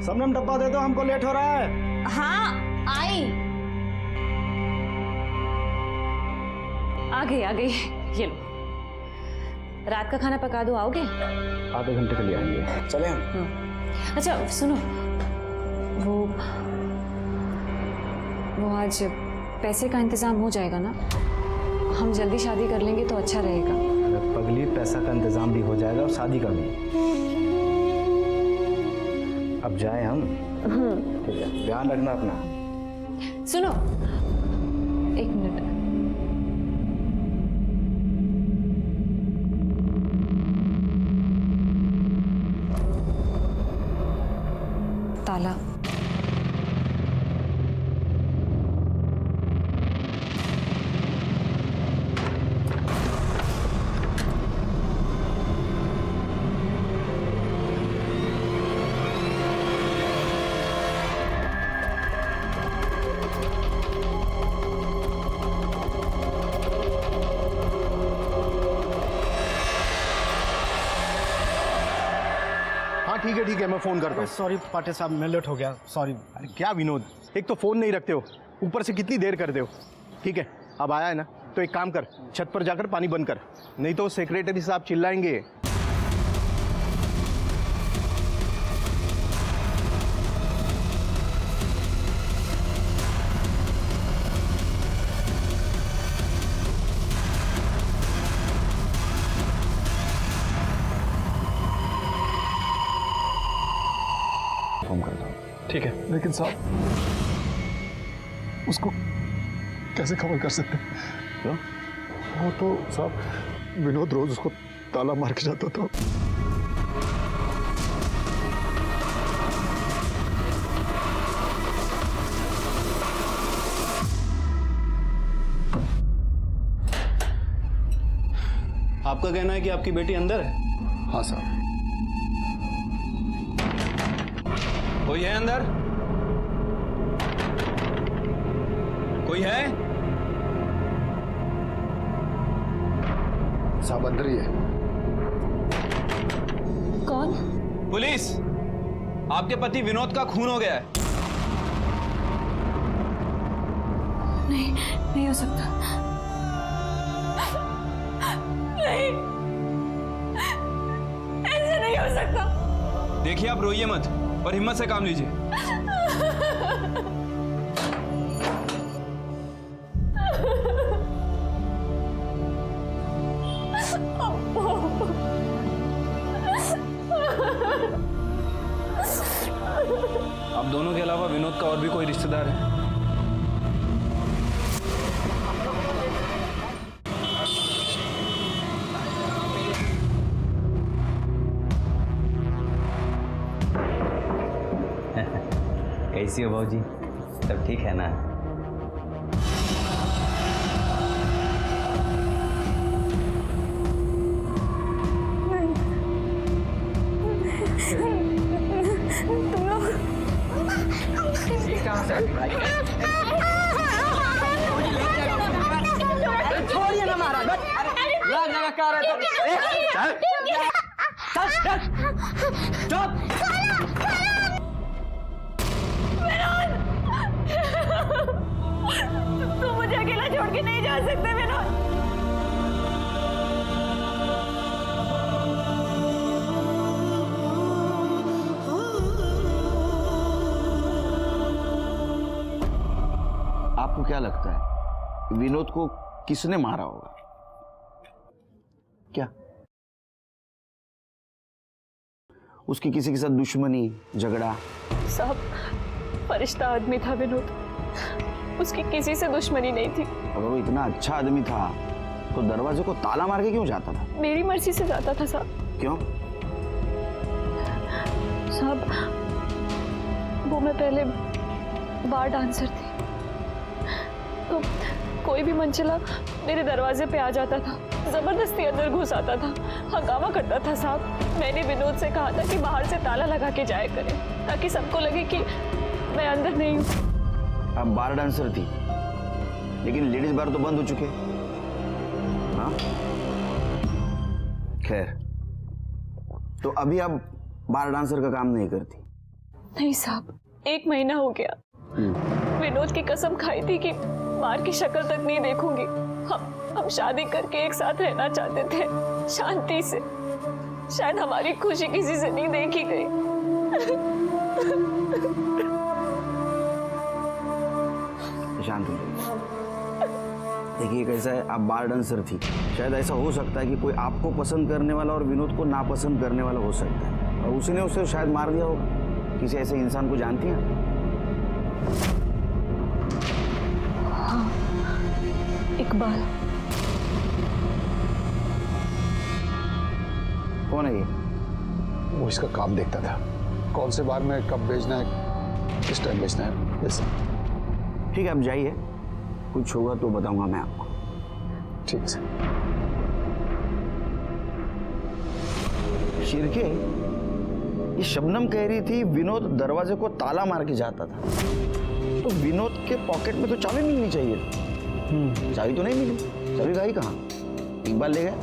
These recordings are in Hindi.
सबनम डब्बा दे दो, हमको लेट हो रहा है। हाँ आई, आ गई। ये लो, रात का खाना पका दो, आओगे? आधे घंटे के लिए आएंगे, चले हम। अच्छा सुनो, वो आज पैसे का इंतजाम हो जाएगा ना? हम जल्दी शादी कर लेंगे तो अच्छा रहेगा। पगली, पैसा का इंतजाम भी हो जाएगा और शादी का भी। अब जाए हम। ठीक है, ध्यान रखना अपना। सुनो, एक मिनट। ताला। ठीक है, मैं फोन करता हूँ। सॉरी पाटिल साहब, मैं लेट हो गया, सॉरी। अरे क्या विनोद, एक तो फोन नहीं रखते हो, ऊपर से कितनी देर करते हो। ठीक है, अब आया है ना, तो एक काम कर, छत पर जाकर पानी बंद कर, नहीं तो सेक्रेटरी साहब चिल्लाएंगे। फोन करता हूँ। ठीक है, लेकिन साहब उसको कैसे खबर कर सकते हैं? क्यों? वो तो साहब विनोद रोज उसको ताला मार के जाता था। आपका कहना है कि आपकी बेटी अंदर है? हाँ साहब। कोई है अंदर? कोई है? साहब अंदर ही है। कौन? पुलिस, आपके पति विनोद का खून हो गया है। नहीं हो सकता। नहीं, ऐसे नहीं हो सकता। देखिए, आप रोइए मत और हिम्मत से काम लीजिए। अब दोनों के अलावा विनोद का और भी कोई रिश्तेदार है? कैसी हो भाजी? सब ठीक है ना? तुम लोग छोड़िए ना महाराज, लगा क्या रहे चुप। तुम मुझे अकेला छोड़ के नहीं जा सकते विनोद। आपको क्या लगता है विनोद को किसने मारा होगा? क्या उसकी किसी के साथ दुश्मनी, झगड़ा? साहब, फरिश्ता आदमी था विनोद, उसकी किसी से दुश्मनी नहीं थी। अगर वो इतना अच्छा आदमी था तो दरवाजे को ताला मार के क्यों जाता था? मेरी मर्जी से जाता था साहब। क्यों? साहब, वो मैं पहले बार डांसर थी, तो कोई भी मनचला मेरे दरवाजे पे आ जाता था, जबरदस्ती अंदर घुस आता था, हंगामा करता था साहब। मैंने विनोद से कहा था कि बाहर से ताला लगा के जाया करें, ताकि सबको लगे कि मैं अंदर नहीं हूँ। अब बार डांसर थी, लेकिन लेडीज बार तो बंद हो चुके। हाँ, खैर, तो अभी आप बार डांसर का काम नहीं करती, नहीं साहब, 1 महीना हो गया। विनोद की कसम खाई थी कि मार की शक्ल तक नहीं देखूंगी। हम शादी करके एक साथ रहना चाहते थे, शांति से। शायद हमारी खुशी किसी से नहीं देखी गई। शांत हो जाइए। देखिए कैसा है, आप बार डांसर थी, शायद ऐसा हो सकता है कि कोई आपको पसंद करने वाला और विनोद को नापसंद करने वाला हो सकता है, और उसने उसे शायद मार दिया होगा। किसी ऐसे इंसान को जानती हैं? हाँ, इकबाल। कौन है ये? वो इसका काम देखता था, कौन से बार में कब भेजना है, किस टाइम भेजना है। यस ठीक है, आप जाइए, कुछ होगा तो बताऊंगा मैं आपको। ठीक है। शिरके, ये शबनम कह रही थी विनोद दरवाजे को ताला मार के जाता था, तो विनोद के पॉकेट में तो चाबी मिलनी चाहिए। चाबी तो नहीं मिली, चाबी गई कहाँ? इकबाल ले गया।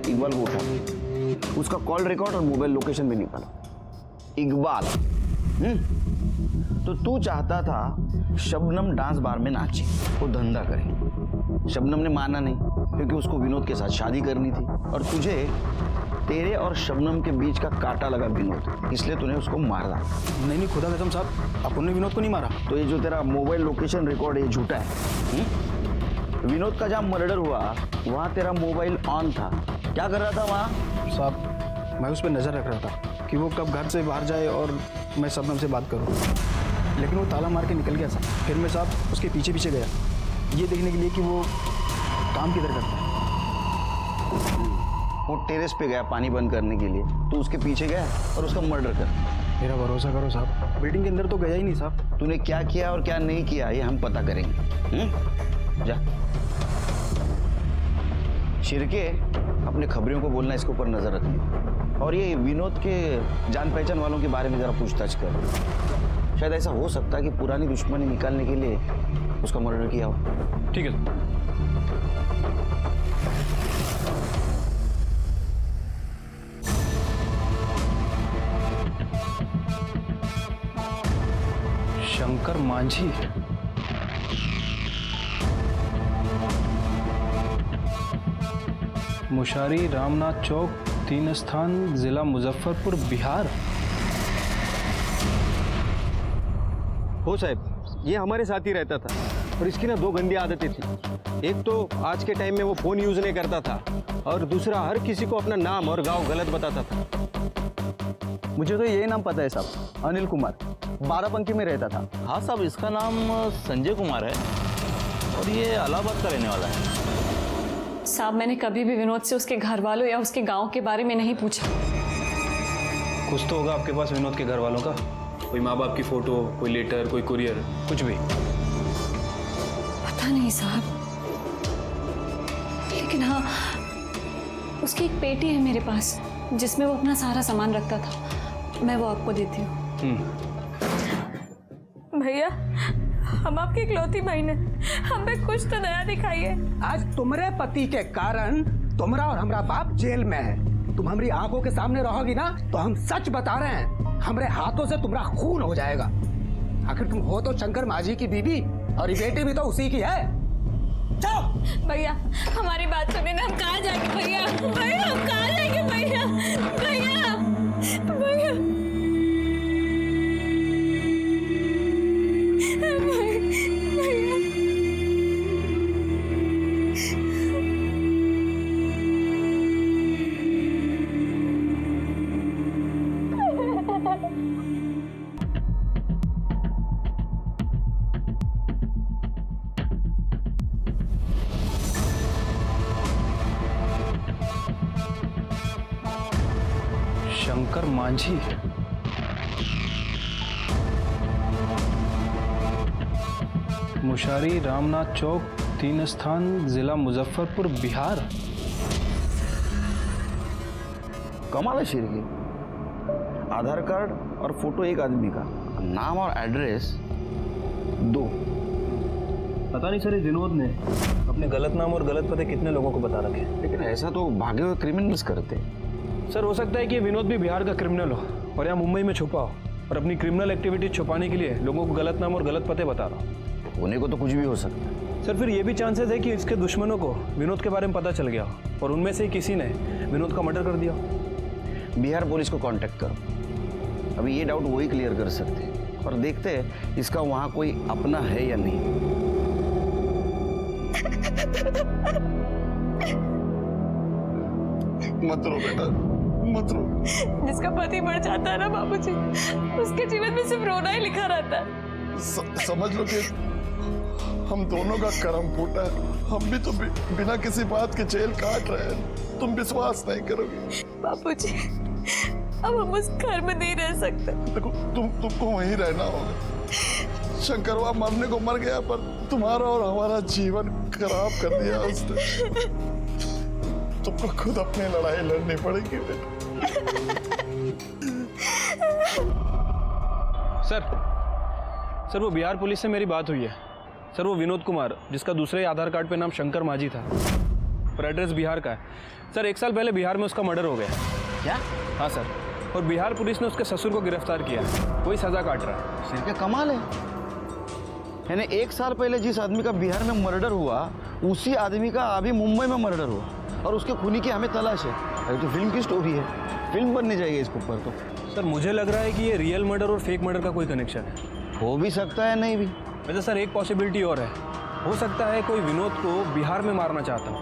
इकबाल को उठा, उसका कॉल रिकॉर्ड और मोबाइल लोकेशन भी निकाला। इकबाल, तो तू चाहता था शबनम डांस बार में नाचे, वो धंधा करे। शबनम ने माना नहीं, क्योंकि उसको विनोद के साथ शादी करनी थी, और तुझे तेरे और शबनम के बीच का कांटा लगा विनोद, इसलिए तूने उसको मारा। नहीं खुदा कसम साहब, अपन ने विनोद को नहीं मारा। तो ये जो तेरा मोबाइल लोकेशन रिकॉर्ड है, झूठा है। विनोद का जहाँ मर्डर हुआ वहाँ तेरा मोबाइल ऑन था, क्या कर रहा था वहाँ? साहब, मैं उस पर नज़र रख रहा था कि वो कब घर से बाहर जाए और मैं शबनम से बात करूं, लेकिन वो ताला मार के निकल गया साहब। फिर मैं साहब उसके पीछे पीछे गया, ये देखने के लिए कि वो काम किधर करता है। वो टेरेस पे गया पानी बंद करने के लिए, तो उसके पीछे गया और उसका मर्डर कर। मेरा भरोसा करो साहब, बिल्डिंग के अंदर तो गया ही नहीं साहब। तूने क्या किया और क्या नहीं किया ये हम पता करेंगे। जा शिरके, अपने खबरियों को बोलना, इसके ऊपर नजर रखिए, और ये विनोद के जान पहचान वालों के बारे में जरा पूछताछ कर। शायद ऐसा हो सकता है कि पुरानी दुश्मनी निकालने के लिए उसका मर्डर किया हो। ठीक है। शंकर मांझी, मुशारी रामनाथ चौक 3 स्थान, जिला मुजफ्फरपुर, बिहार। हो साहब, ये हमारे साथ ही रहता था, और इसकी ना 2 गंदी आदतें थी। एक तो आज के टाइम में वो फ़ोन यूज़ नहीं करता था, और दूसरा हर किसी को अपना नाम और गांव गलत बताता था। मुझे तो यही नाम पता है साहब, अनिल कुमार, बाराबंकी में रहता था। हाँ साहब, इसका नाम संजय कुमार है, और ये इलाहाबाद का रहने वाला है। साहब, मैंने कभी भी विनोद से उसके घर वालों या उसके गांव के बारे में नहीं पूछा। कुछ तो होगा आपके पास विनोद के घर वालों का, कोई माँ बाप की फोटो, कोई लेटर, कोई कुरियर, कुछ भी। पता नहीं साहब, लेकिन हाँ, उसकी एक पेटी है मेरे पास जिसमें वो अपना सारा सामान रखता था। मैं वो आपको देती हूँ। भैया, हम आपकी इकलौती बहन हैं, हमें कुछ तो नया दिखाइए। आज तुम्हारे पति के कारण तुम्हारा और हमारा बाप जेल में है। तुम हमारी आंखों के सामने रहोगी ना, तो हम सच बता रहे हैं, हमारे हाथों से तुम्हारा खून हो जाएगा। आखिर तुम हो तो शंकर माझी की बीवी, और ये बेटी भी तो उसी की है। चलो भैया, हमारी बात सुनिए ना, हम कहाँ जाएंगे भैया? भैया, हम कहाँ जाएंगे भैया? भैया, भैया, शंकर मांझी, मुशारी रामनाथ चौक 3 स्थान, जिला मुजफ्फरपुर, बिहार। कमाल है शिरके, आधार कार्ड और फोटो एक आदमी का, नाम और एड्रेस 2। पता नहीं सर, इस विनोद ने अपने गलत नाम और गलत पते कितने लोगों को बता रखे। लेकिन ऐसा तो भागे हुए क्रिमिनल्स करते। सर, हो सकता है कि विनोद भी बिहार का क्रिमिनल हो और यहाँ मुंबई में छुपा हो। और अपनी क्रिमिनल एक्टिविटी छुपाने के लिए लोगों को गलत नाम और गलत पते बता रहा हूँ। होने को तो कुछ भी हो सकता है। सर फिर ये भी चांसेस है कि इसके दुश्मनों को विनोद के बारे में पता चल गया हो और उनमें से किसी ने विनोद का मर्डर कर दिया हो। बिहार पुलिस को कांटेक्ट करो, अभी ये डाउट वही क्लियर कर सकते हैं, और देखते हैं इसका वहाँ कोई अपना है या नहीं। मत रो बेटा, मत रो। जिसका पति मर जाता है ना बाबूजी, उसके जीवन में सिर्फ रोना ही लिखा रहता है। समझ लो कि हम दोनों का कर्म फूटा है। हम भी तो बिना किसी बात के जेल काट रहे हैं। तुम विश्वास नहीं करोगे बाबूजी, अब हम उस घर में नहीं रह सकते। देखो तुमको वहीं रहना होगा। शंकरवा मरने को मर गया, पर तुम्हारा और हमारा जीवन खराब कर दिया उसने। तुमको खुद अपनी लड़ाई लड़नी पड़ेगी बेटा। सर वो बिहार पुलिस से मेरी बात हुई है। सर वो विनोद कुमार, जिसका दूसरे आधार कार्ड पे नाम शंकर माझी था, पर एड्रेस बिहार का है। सर 1 साल पहले बिहार में उसका मर्डर हो गया। क्या? हाँ सर, और बिहार पुलिस ने उसके ससुर को गिरफ्तार किया है। वही सजा काट रहा है। सर क्या कमाल है, यानी 1 साल पहले जिस आदमी का बिहार में मर्डर हुआ, उसी आदमी का अभी मुंबई में मर्डर हुआ, और उसके खूनी की हमें तलाश है। अरे तो फिल्म की स्टोरी है, फिल्म बननी चाहिए इसके ऊपर तो। सर मुझे लग रहा है कि ये रियल मर्डर और फेक मर्डर का कोई कनेक्शन है। हो भी सकता है, नहीं भी। वैसे सर एक पॉसिबिलिटी और है, हो सकता है कोई विनोद को बिहार में मारना चाहता हो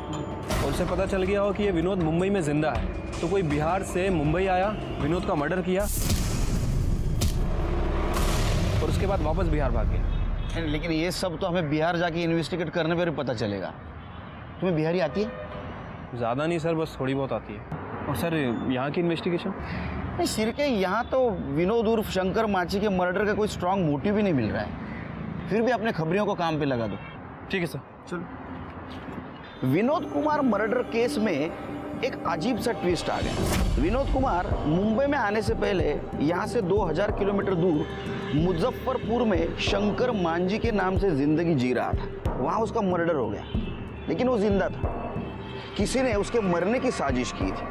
और उसे पता चल गया हो कि ये विनोद मुंबई में जिंदा है, तो कोई बिहार से मुंबई आया, विनोद का मर्डर किया और उसके बाद वापस बिहार भाग गया। लेकिन ये सब तो हमें बिहार जाके इन्वेस्टिगेट करने पर पता चलेगा। तुम्हें बिहारी आती है? ज़्यादा नहीं सर, बस थोड़ी बहुत आती है। और सर यहाँ की इन्वेस्टिगेशन? नहीं सिरके, यहाँ तो विनोद उर्फ शंकर माची के मर्डर का कोई स्ट्रांग मोटिव भी नहीं मिल रहा है। फिर भी अपने खबरियों को काम पे लगा दो। ठीक है सर, चलो। विनोद कुमार मर्डर केस में एक अजीब सा ट्विस्ट आ गया। विनोद कुमार मुंबई में आने से पहले यहाँ से 2000 किलोमीटर दूर मुजफ्फरपुर में शंकर मांझी के नाम से जिंदगी जी रहा था। वहाँ उसका मर्डर हो गया, लेकिन वो जिंदा था। किसी ने उसके मरने की साजिश की थी,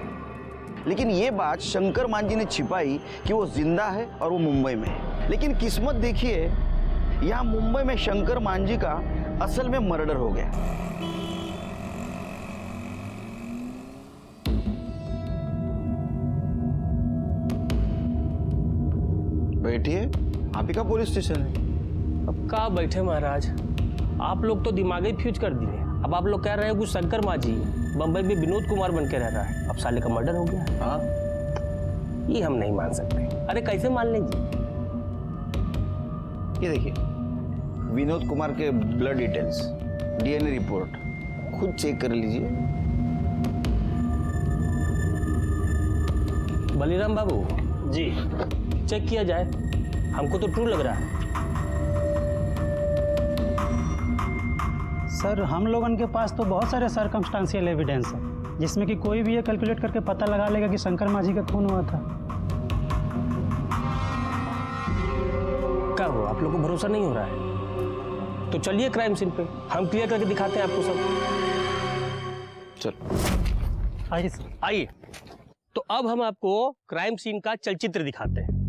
लेकिन ये बात शंकर मांझी ने छिपाई कि वो जिंदा है और वो मुंबई में है। लेकिन किस्मत देखिए, यहाँ मुंबई में शंकर मांझी का असल में मर्डर हो गया। बैठिए, आप ही का पुलिस स्टेशन है। अब कहाँ बैठे महाराज, आप लोग तो दिमाग ही फ्यूज कर दिए। अब आप लोग कह रहे हो कि शंकर माझी बंबई में विनोद कुमार बन के रह रहा है, अब साले का मर्डर हो गया। हाँ, ये हम नहीं मान सकते। अरे कैसे मान लें जी? ये देखिए, विनोद कुमार के ब्लड डिटेल्स, डीएनए रिपोर्ट खुद चेक कर लीजिए। बलिराम बाबू जी, चेक किया जाए, हमको तो ट्रू लग रहा है। सर हम लोगों के पास तो बहुत सारे सर्कमस्टांशियल एविडेंस है, जिसमें कि कोई भी ये कैलकुलेट करके पता लगा लेगा कि शंकर माझी का खून हुआ था। क्या हुआ, आप लोगों को भरोसा नहीं हो रहा है? तो चलिए क्राइम सीन पे, हम क्लियर करके दिखाते हैं आपको सब। चलो आइए सर। आइए, तो अब हम आपको क्राइम सीन का चलचित्र दिखाते हैं।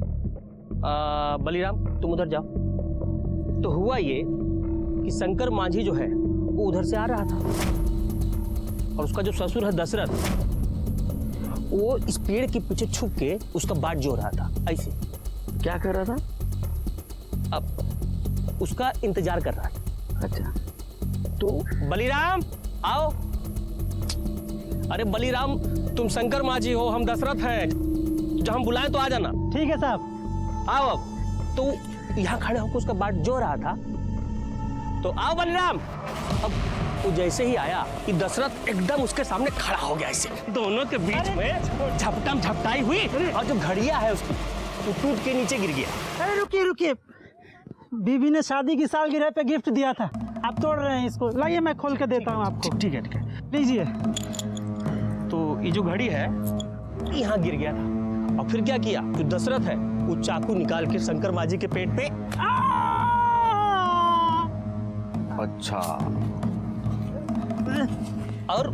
बलिराम तुम उधर जाओ। तो हुआ ये कि शंकर माझी जो है वो उधर से आ रहा था, और उसका जो ससुर है दशरथ, वो इस पेड़ के पीछे छुप के उसका बाट जो रहा था। ऐसे क्या कर रहा था? अब उसका इंतजार कर रहा था। अच्छा, तो बलिराम आओ। अरे बलिराम, तुम शंकर माझी हो, हम दशरथ हैं, जब हम बुलाएं तो आ जाना। ठीक है साहब। आओ। अब तो यहाँ खड़े होकर उसका बाट जो रहा था, तो आओ बलिराम। अब वो जैसे ही आया कि दशरथ एकदम उसके सामने खड़ा हो गया, ऐसे दोनों के बीच में झपटम झपटाई हुई, और जो घड़िया है उसकी वो टूट के नीचे गिर गया। अरे रुकिए रुकिए, बीबी ने शादी की सालगिरह पे गिफ्ट दिया था, आप तोड़ रहे हैं इसको। लाइए मैं खोल के देता हूँ आपको। ठीक है, ठीक है, लीजिए। तो ये जो घड़ी है यहाँ गिर गया था, और फिर क्या किया, जो दशरथ है वो चाकू निकाल के शंकर माझी के पेट पे। अच्छा, और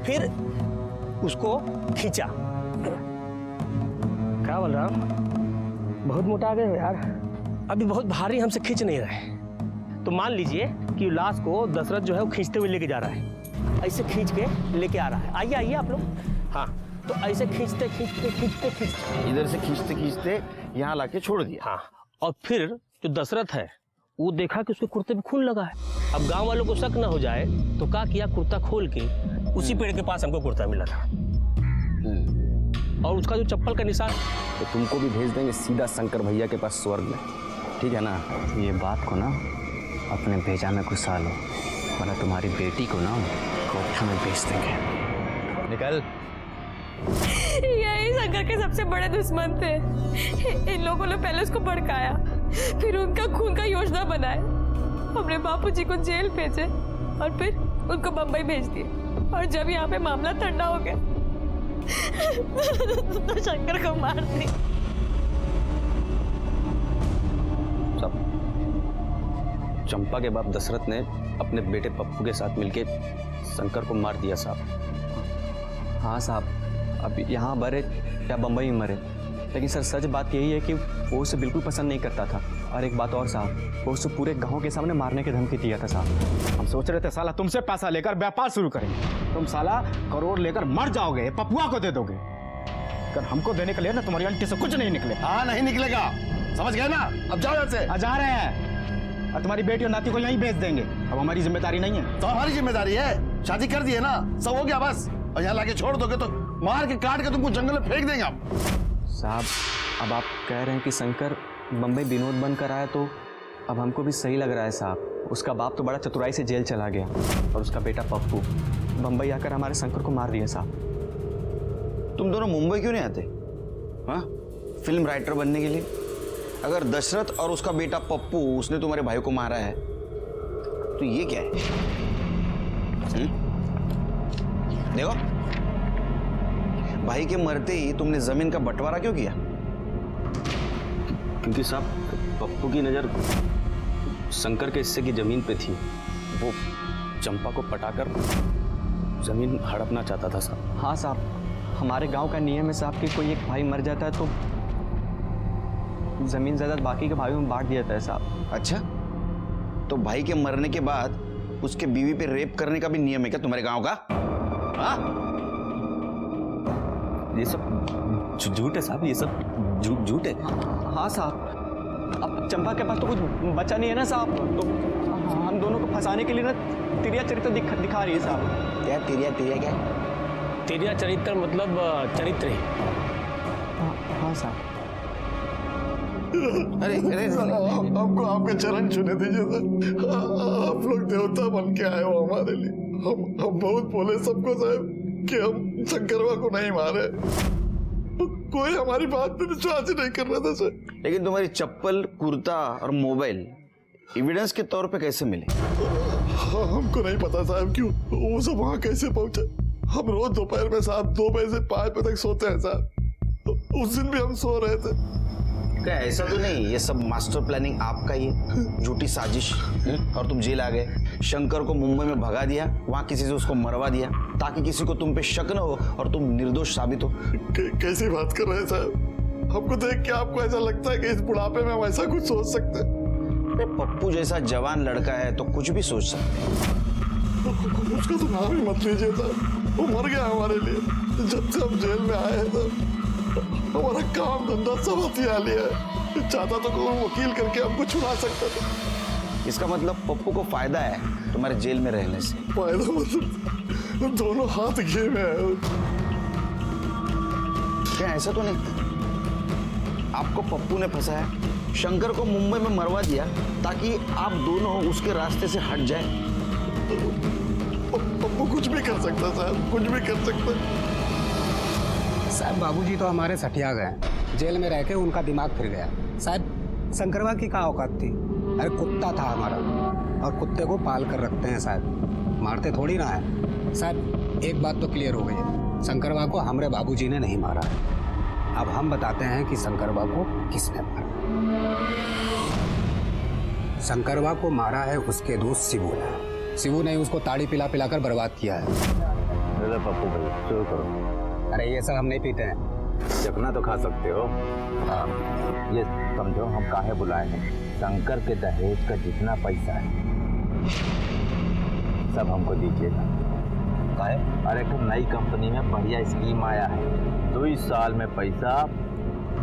फिर उसको खींचा। क्या बोल रहा हूँ? बहुत मोटा आ गए हो यार, अभी बहुत भारी हमसे खींच नहीं रहे। तो मान लीजिए कि लाश को दशरथ जो है वो खींचते हुए लेके जा रहा है, ऐसे खींच के लेके आ रहा है। आइए आइए आप लोग। हाँ, तो ऐसे खींचते खींचते खींचते खींचते इधर से खींचते खींचते यहाँ लाके छोड़ दिया। हाँ, और फिर जो दशरथ है वो देखा कि उसके कुर्ते में खून लगा है। अब गांव वालों को शक ना हो जाए तो क्या किया, कुर्ता खोल के उसी पेड़ के पास हमको कुर्ता मिला था, और उसका जो चप्पल का निशान। तो तुमको भी भेज देंगे सीधा शंकर भैया के पास स्वर्ग में, ठीक है ना? ये बात को ना अपने भेजा में घुसा लो, वरना तुम्हारी बेटी को ना कोठा में भेज देंगे। निकल। यही शंकर के सबसे बड़े दुश्मन थे। इन लोगों ने पहले उसको भड़काया, फिर उनका खून का योजना बनाया, हमने बापूजी को जेल भेजे और फिर उनको बम्बई भेज दिए। और जब यहाँ पे मामला ठंडा हो गया तो शंकर को मार दी। चंपा के बाप दशरथ ने अपने बेटे पप्पू के साथ मिलके शंकर को मार दिया साहब। हाँ साहब, अब यहाँ मरे या बम्बई में मरे, लेकिन सर सच बात यही है कि वो उसे बिल्कुल पसंद नहीं करता था। और एक बात और साहब, वो उसे पूरे गांव के सामने मारने की धमकी दिया था साहब। हम सोच रहे थे साला तुमसे पैसा लेकर व्यापार शुरू करेंगे, तुम साला करोड़ लेकर मर जाओगे, पपुआ को दे दोगे। अगर हमको देने के लिए ना तुम्हारी अंटी से कुछ नहीं निकले। हाँ, नहीं निकलेगा, समझ गए ना? अब जाओ यहाँ से। जा रहे हैं, और तुम्हारी बेटी और नाती को यहीं भेज देंगे। अब हमारी जिम्मेदारी नहीं है। तो हमारी जिम्मेदारी है, शादी कर दी है ना, सब हो गया बस। और यहाँ लाके छोड़ दोगे तो मार के काट के तुमको जंगल में फेंक देंगे हम। साहब, अब आप कह रहे हैं कि शंकर बम्बई विनोद बनकर आया, तो अब हमको भी सही लग रहा है साहब। उसका बाप तो बड़ा चतुराई से जेल चला गया, और उसका बेटा पप्पू बम्बई आकर हमारे शंकर को मार दिया साहब। तुम दोनों मुंबई क्यों नहीं आते? हाँ, फिल्म राइटर बनने के लिए? अगर दशरथ और उसका बेटा पप्पू उसने तुम्हारे भाई को मारा है तो ये क्या है? देखो, भाई के मरते ही तुमने जमीन का बंटवारा क्यों किया? क्योंकि साहब पप्पू की नज़र शंकर के हिस्से की जमीन पे थी। वो चंपा को पटाकर जमीन हड़पना चाहता था साहब। हाँ साहब, हमारे गांव का नियम है साहब कि कोई एक भाई मर जाता है तो जमीन जायदाद बाकी के भाइयों में बांट दिया जाता है साहब। अच्छा, तो भाई के मरने के बाद उसके बीवी पे रेप करने का भी नियम है क्या तुम्हारे गांव का? हाँ, ये सब झूठ है साहब, ये सब झूठ है। हाँ साहब, अब चंपा के पास तो कुछ बचा नहीं है ना साहब, तो हम दोनों को फंसाने के लिए ना तिरिया चरित्र दिखा रही है साहब। क्या तिरिया क्या? तिरिया चरित्र मतलब चरित्र ही। हाँ साहब। अरे हमको आपके चरण छूने दीजिए सर। आप लोग देवता बन के आए हो हमारे लिए। हम बहुत बोले सबको साहब कि हम शंकरवा को नहीं मारे, कोई हमारी बात पे विश्वास ही नहीं कर रहा था सर। लेकिन तुम्हारी चप्पल, कुर्ता और मोबाइल एविडेंस के तौर पे कैसे मिले? हमको नहीं पता साहब, क्यों वो सब वहाँ कैसे पहुंचे। हम रोज दोपहर में साहब 2 बजे से 5 बजे तक सोते हैं साहब। उस दिन भी हम सो रहे थे। क्या ऐसा तो नहीं ये सब मास्टर प्लानिंग आपका ही है, झूठी साजिश? और तुम जेल आ गए, शंकर को मुंबई में भगा दिया, वहां किसी से उसको मरवा दिया ताकि किसी को तुम पे शक न हो और तुम निर्दोष साबित हो। कैसी बात कर रहे हैं साहब? हमको देख के आपको ऐसा लगता है कि इस बुढ़ापे में हम ऐसा कुछ सोच सकते हैं? पप्पू जैसा जवान लड़का है तो कुछ भी सोच सकते हैं। उसका तो नाम ही मत लीजिए साहब, वो मर गया हमारे लिए। जब से हम जेल में आए हैं साहब, हमारा काम धंधा सब हथिया लिया है। चाहता तो कोई वकील करके हमको छुड़ा सकता था। इसका मतलब पप्पू को फायदा है तुम्हारे जेल में रहने से? फायदा मतलब दोनों हाथ घे में है। क्या ऐसा तो नहीं आपको पप्पू ने फंसाया, शंकर को मुंबई में मरवा दिया ताकि आप दोनों उसके रास्ते से हट जाए? पप्पू कुछ भी कर सकता साहब, कुछ भी कर सकता। साहब बाबूजी तो हमारे सठिया गए, जेल में रह के उनका दिमाग फिर गया। साहब शंकरवा की क्या औकात थी? अरे कुत्ता था हमारा, और कुत्ते को पाल कर रखते हैं साहब, मारते थोड़ी ना है। साहब एक बात तो क्लियर हो गई है, शंकरवा को हमारे बाबूजी ने नहीं मारा है। अब हम बताते हैं कि शंकरवा को किसने मारा। शंकरवा को मारा है उसके दोस्त शिवू ने। शिवू ने उसको ताड़ी पिला पिलाकर बर्बाद किया है। पप्पू भाई शुरू करो। अरे ये सब हम नहीं पीते हैं, चखना तो खा सकते हो। ये समझो हम काहे बुलाए हैं। शंकर के दहेज का जितना पैसा है सब हमको दीजिएगा। काहे? अरे एक नई कंपनी में बढ़िया स्कीम आया है, 2 साल में पैसा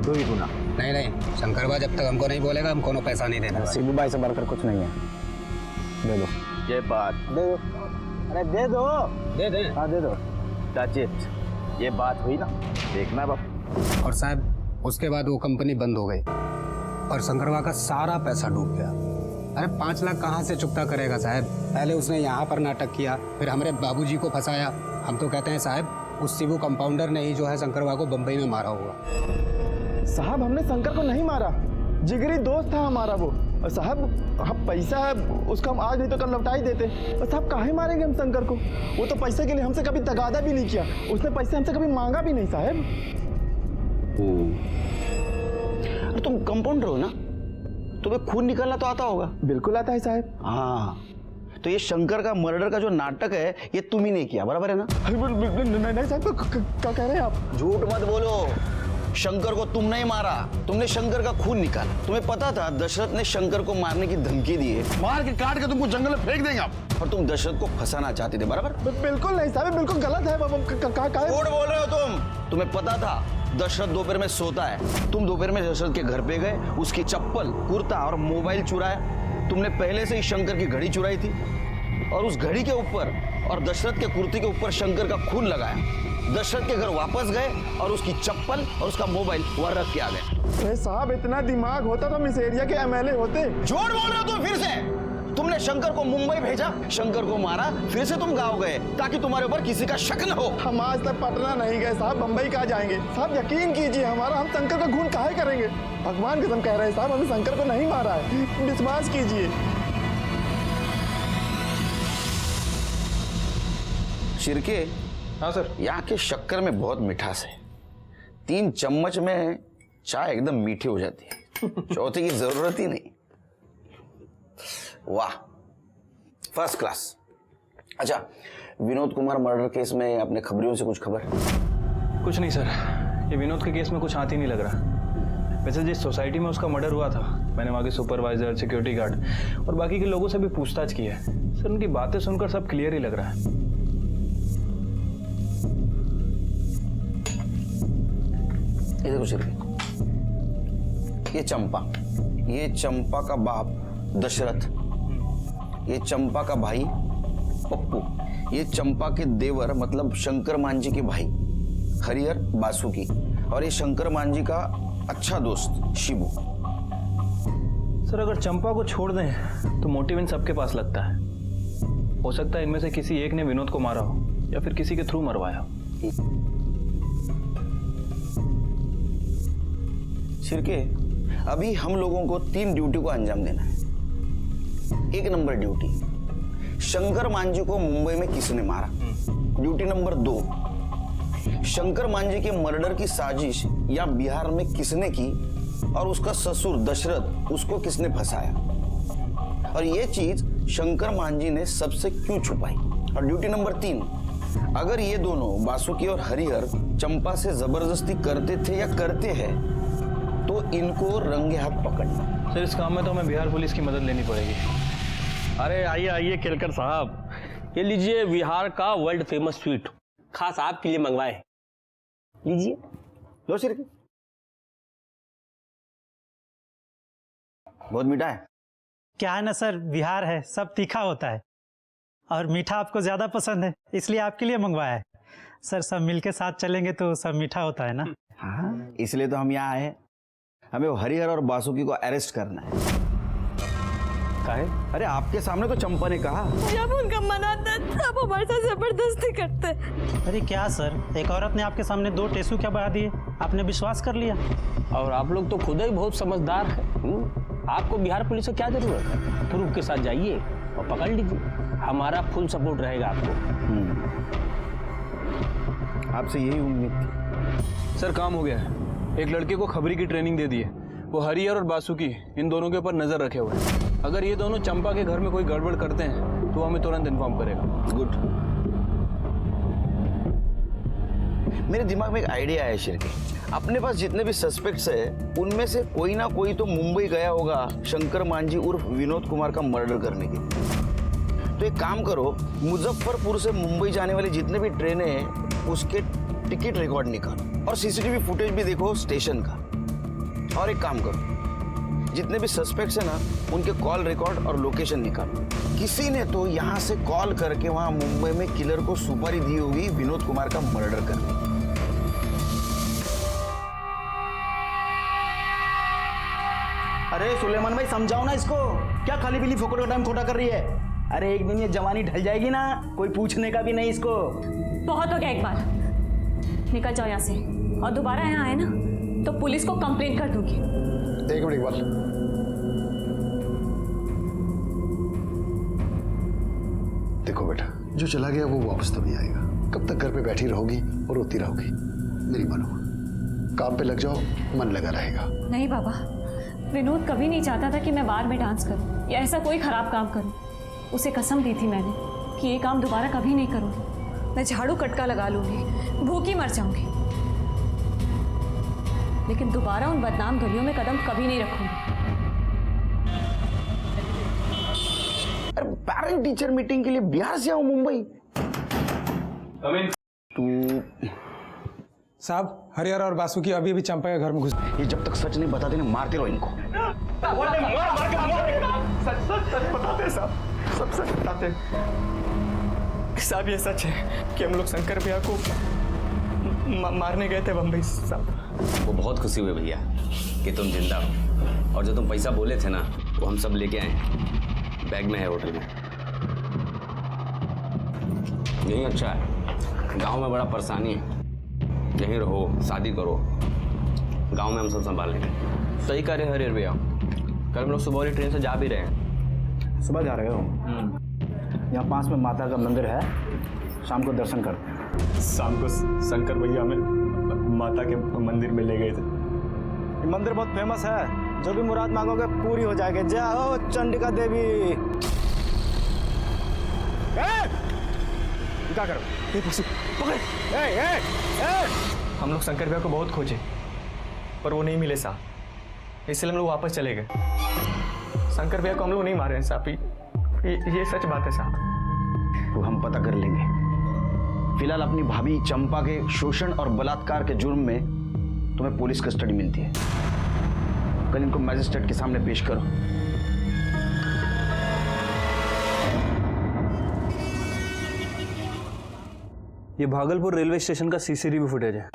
2 गुना। नहीं शंकर भाई जब तक हमको नहीं बोलेगा हम कोनो पैसा नहीं देना। शिबू भाई से बढ़कर कुछ नहीं है, दे दो। ये बात दे दो, अरे दे दो। दे हाँ दे दो। That's it। ये बात हुई ना, देखना बाप। और साहब उसके बाद वो कंपनी बंद हो गई और शंकरवा का सारा पैसा डूब गया। अरे 5 लाख कहाँ से चुकता करेगा साहब? पहले उसने यहाँ पर नाटक किया, फिर हमारे बाबूजी को फंसाया। हम तो कहते हैं साहब उस शिबू कंपाउंडर ने ही जो है शंकरवा को बम्बई में मारा होगा। साहब हमने शंकर को नहीं मारा, जिगरी दोस्त था हमारा वो। और साहब हम पैसा है उसका हम आज नहीं तो कल लौटा ही देते। और साहब काहे मारेंगे हम शंकर को? वो तो पैसे के लिए हमसे कभी तगादा भी नहीं किया, उसने पैसे हमसे कभी मांगा भी नहीं साहब। अरे तुम कंपाउंडर हो ना, तुम्हें खून निकालना तो आता होगा। बिल्कुल आता है साहब। हाँ, तो ये शंकर का मर्डर का जो नाटक है ये तुम ही ने किया, बराबर है ना? नहीं साहब, क्या कह रहे हैं आप? झूठ मत बोलो। शंकर को तुम नहीं मारा, तुमने शंकर का खून निकाला। तुम्हें पता था दशरथ ने शंकर को मारने की धमकी दी है, मार के काट के तुमको जंगल में फेंक देंगे आप। और तुम दशरथ को फंसाना चाहते थे, बराबर? बिल्कुल नहीं साहब, बिल्कुल गलत है। झूठ बोल रहे हो तुम। तुम्हें पता था दशरथ दोपहर में सोता है, तुम दोपहर में दशरथ के घर पे गए, उसकी चप्पल, कुर्ता और मोबाइल चुराया। तुमने पहले से ही शंकर की घड़ी चुराई थी और उस घड़ी के ऊपर और दशरथ के कुर्ते के ऊपर शंकर का खून लगाया। दशरथ के घर वापस गए और उसकी चप्पल और उसका मोबाइल वहां रख के आ गए। अरे साहब इतना दिमाग होता तो हम इस एरिया के एमएलए होते। झूठ बोल रहे हो तुम फिर से। तुमने शंकर को मुंबई भेजा, शंकर को मारा, फिर से तुम गांव गए ताकि तुम्हारे ऊपर किसी का शक न हो। हम आज तक पटना नहीं गए साहब, बंबई कहाँ जाएंगे साहब? यकीन कीजिए हमारा, हम शंकर का खून काहे करेंगे? भगवान कसम कह रहे हैं साहब, हमने शंकर को नहीं मारा है, विश्वास कीजिए। शिरके। हाँ सर। यहाँ के शक्कर में बहुत मिठास है, 3 चम्मच में चाय एकदम मीठी हो जाती है, चौथे की जरूरत ही नहीं। वाह, फर्स्ट क्लास। अच्छा, विनोद कुमार मर्डर केस में अपने खबरियों से कुछ खबर? कुछ नहीं सर, ये विनोद के केस में कुछ हाथ ही नहीं लग रहा। वैसे जिस सोसाइटी में उसका मर्डर हुआ था, मैंने वहाँ के सुपरवाइजर, सिक्योरिटी गार्ड और बाकी के लोगों से भी पूछताछ की है सर। उनकी बातें सुनकर सब क्लियर ही लग रहा है। ये देखो शिरके, ये चंपा का बाप दशरथ, ये चंपा का भाई पप्पू, ये चंपा के देवर मतलब शंकर मांझी के भाई हरिहर बासुकी, और ये शंकर मांझी का अच्छा दोस्त शिबू। सर अगर चंपा को छोड़ दें तो मोटिव इन सबके पास लगता है। हो सकता है इनमें से किसी एक ने विनोद को मारा हो या फिर किसी के थ्रू मरवाया हो। शिरके, अभी हम लोगों को 3 ड्यूटी को अंजाम देना है। 1 नंबर ड्यूटी, शंकर मांझी को मुंबई में किसने मारा। ड्यूटी नंबर 2, शंकर मांझी के मर्डर की साजिश या बिहार में किसने की और उसका ससुर दशरथ उसको किसने फंसाया, और ये चीज शंकर मांझी ने सबसे क्यों छुपाई। और ड्यूटी नंबर 3, अगर ये दोनों बासुकी और हरिहर चंपा से जबरदस्ती करते थे या करते हैं तो इनको रंगे हाथ पकड़ना। सर इस काम में तो हमें बिहार पुलिस की मदद लेनी पड़ेगी। अरे आइए आइए केलकर साहब, ये लीजिए बिहार का वर्ल्ड फेमस स्वीट, खास आपके लिए मंगवाए, लीजिए। लो शिरके, बहुत मीठा है। क्या है ना सर, बिहार है, सब तीखा होता है और मीठा आपको ज्यादा पसंद है, इसलिए आपके लिए मंगवाया है। सर सब मिलके साथ चलेंगे तो सब मीठा होता है ना। हाँ, इसलिए तो हम यहाँ आए हैं। हमें वो हरिहर और बासुकी को अरेस्ट करना है। काहे? अरे आपके सामने तो चंपा ने कहा। जब उनका मन आता तब हमारे साथ जबरदस्ती करते। अरे क्या सर, एक औरत ने आपके सामने 2 टेसू क्या बहा दिए, आपने विश्वास कर लिया। और आप लोग तो खुद ही बहुत समझदार हैं। आपको बिहार पुलिस से क्या जरूरत है? प्रूफ के साथ जाइए और पकड़ लीजिए, हमारा फुल सपोर्ट रहेगा आपको। आपसे यही उम्मीद थी। सर काम हो गया है, एक लड़के को खबरी की ट्रेनिंग दे दी है। वो हरिहर और बासुकी इन दोनों के ऊपर नजर रखे हुए हैं। अगर ये दोनों चंपा के घर में कोई गड़बड़ करते हैं तो हमें तुरंत इन्फॉर्म करेगा। गुड। मेरे दिमाग में एक आइडिया है शिरके। अपने पास जितने भी सस्पेक्ट्स है उनमें से कोई ना कोई तो मुंबई गया होगा शंकर मांझी उर्फ विनोद कुमार का मर्डर करने के लिए। तो एक काम करो, मुजफ्फरपुर से मुंबई जाने वाली जितने भी ट्रेनें हैं उसके टिकट रिकॉर्ड निकालो और सीसीटीवी फुटेज भी देखो स्टेशन का। और एक काम करो, जितने भी सस्पेक्ट्स है ना उनके कॉल रिकॉर्ड और लोकेशन निकालो। किसी ने तो यहाँ से कॉल करके वहां मुंबई में किलर को सुपारी दी होगी विनोद कुमार का मर्डर करने। अरे सुलेमान भाई समझाओ ना इसको, क्या खाली पीली फोकट का टाइम खोटा कर रही है। अरे एक दिन ये जवानी ढल जाएगी ना, कोई पूछने का भी नहीं इसको। बहुत हो गया, एक बार निकल जाओ यहाँ से, और दोबारा यहाँ आए ना तो पुलिस को कंप्लेंट कर दूंगी। एक मिनट इकबाल, देखो बेटा, जो चला गया वो वापस तो नहीं आएगा। कब तक घर पे बैठी रहोगी और रोती रहोगी? मेरी मानो, काम पे लग जाओ, मन लगा रहेगा। नहीं बाबा, विनोद कभी नहीं चाहता था कि मैं बार में डांस करूं या ऐसा कोई खराब काम करूं। उसे कसम दी थी मैंने कि ये काम दोबारा कभी नहीं करूंगी। मैं झाड़ू कटका लगा लूंगी, भूखी मर जाऊंगी, लेकिन दोबारा उन बदनाम गलियों में कदम कभी नहीं रखूंगी। अरे पेरेंट टीचर मीटिंग के लिए बिहार से आऊं मुंबई? तू साहब, हरिहर और बासुकी अभी अभी चंपा के घर में घुस। ये जब तक सच नहीं बताते ना मारते रहो इनको। सच बताते साहब, सब सच बताते साहब। ये सच है कि हम लोग शंकर भैया को मारने गए थे बम्बई साहब। वो बहुत खुशी हुई भैया कि तुम जिंदा हो, और जो तुम पैसा बोले थे ना वो हम सब लेके आए, बैग में है होटल में। यही अच्छा है, गांव में बड़ा परेशानी है, यहीं रहो, शादी करो, गांव में हम सब संभाल लेंगे। सही कह रहे हरिहर भैया, कल हम लोग सुबह वाली ट्रेन से जा भी रहे हैं। सुबह जा रहे हो? यहाँ पास में माता का मंदिर है, शाम को दर्शन कर। शाम को शंकर भैया हमें माता के मंदिर में ले गए थे। ये मंदिर बहुत फेमस है, जो भी मुराद मांगोगे पूरी हो जाएगी। जय हो चंडिका देवी। क्या करो? पकड़। हम लोग शंकर भैया को बहुत खोजे पर वो नहीं मिले साहब, इसलिए हम लोग वापस चले गए। शंकर भैया को हम लोग नहीं मारे हैं साहब, ये सच बात है साहब। तो हम पता कर लेंगे। फिलहाल अपनी भाभी चंपा के शोषण और बलात्कार के जुर्म में तुम्हें पुलिस कस्टडी मिलती है। कल इनको मैजिस्ट्रेट के सामने पेश करो। ये भागलपुर रेलवे स्टेशन का सीसीटीवी फुटेज है।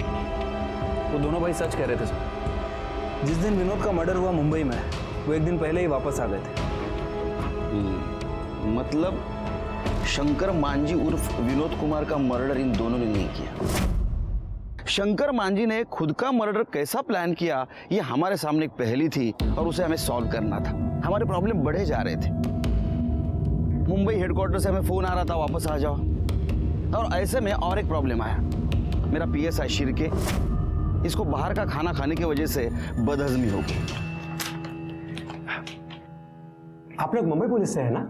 वो दोनों भाई सच कह रहे थे सर। जिस दिन विनोद का मर्डर हुआ मुंबई में, वो एक दिन पहले ही वापस आ गए थे। मतलब शंकर मांझी उर्फ विनोद कुमार का मर्डर इन दोनों ने नहीं किया। शंकर मांझी ने खुद का मर्डर कैसा प्लान किया, ये हमारे सामने एक पहेली थी और उसे हमें सॉल्व करना था। हमारे प्रॉब्लम बढ़े जा रहे थे। मुंबई हेडक्वार्टर से हमें फोन आ रहा था वापस आ जाओ, और ऐसे में और एक प्रॉब्लम आया। मेरा पीएसआई शिरके, इसको बाहर का खाना खाने की वजह से बदहजमी हो गई। आप लोग मुंबई पुलिस से है ना?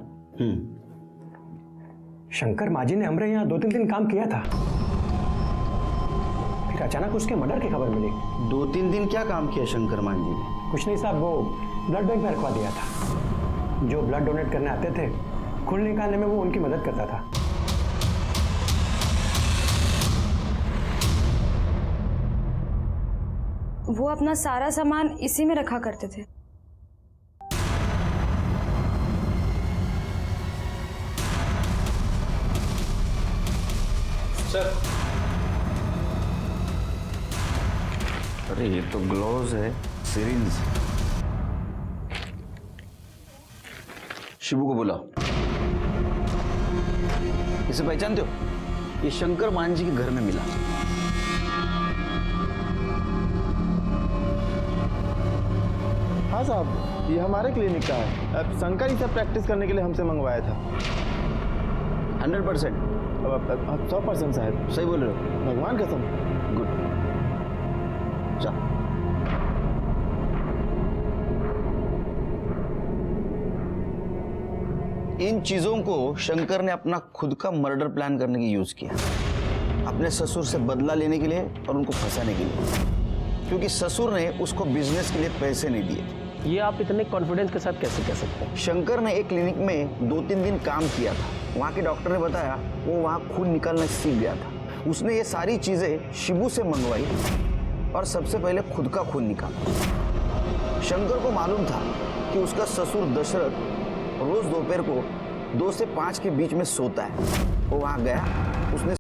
शंकर मांझी ने हमारे यहाँ 2-3 दिन काम किया था, फिर अचानक उसके मर्डर की खबर मिली। 2-3 दिन क्या काम किया शंकर मांझी ने? कुछ नहीं साहब, वो ब्लड बैंक में रखवा दिया था। जो ब्लड डोनेट करने आते थे, खून निकालने में वो उनकी मदद करता था। वो अपना सारा सामान इसी में रखा करते थे। सर, अरे ये तो ग्लोव्स है, सिरिंज। शिबू को बुलाओ। इसे पहचानते हो? ये शंकर मांझी के घर में मिला। हाँ साहब, ये हमारे क्लिनिक का है। अब शंकर ही सब प्रैक्टिस करने के लिए हमसे मंगवाया था। 100%? 100% साहब। सही बोल रहे हो? भगवान कसम। गुड। चल। इन चीजों को शंकर ने अपना खुद का मर्डर प्लान करने की यूज किया। अपने ससुर से बदला लेने के लिए और उनको फंसाने के लिए, क्योंकि ससुर ने उसको बिजनेस के लिए पैसे नहीं दिए। ये आप इतने कॉन्फिडेंस के साथ कैसे कह सकते हैं? शंकर ने एक क्लिनिक में 2-3 दिन काम किया था। वहाँ के डॉक्टर ने बताया वो वहाँ खून निकालना सीख गया था। उसने ये सारी चीजें शिबू से मंगवाई और सबसे पहले खुद का खून निकाला। शंकर को मालूम था कि उसका ससुर दशरथ रोज दोपहर को 2 से 5 के बीच में सोता है। वो वहाँ गया, उसने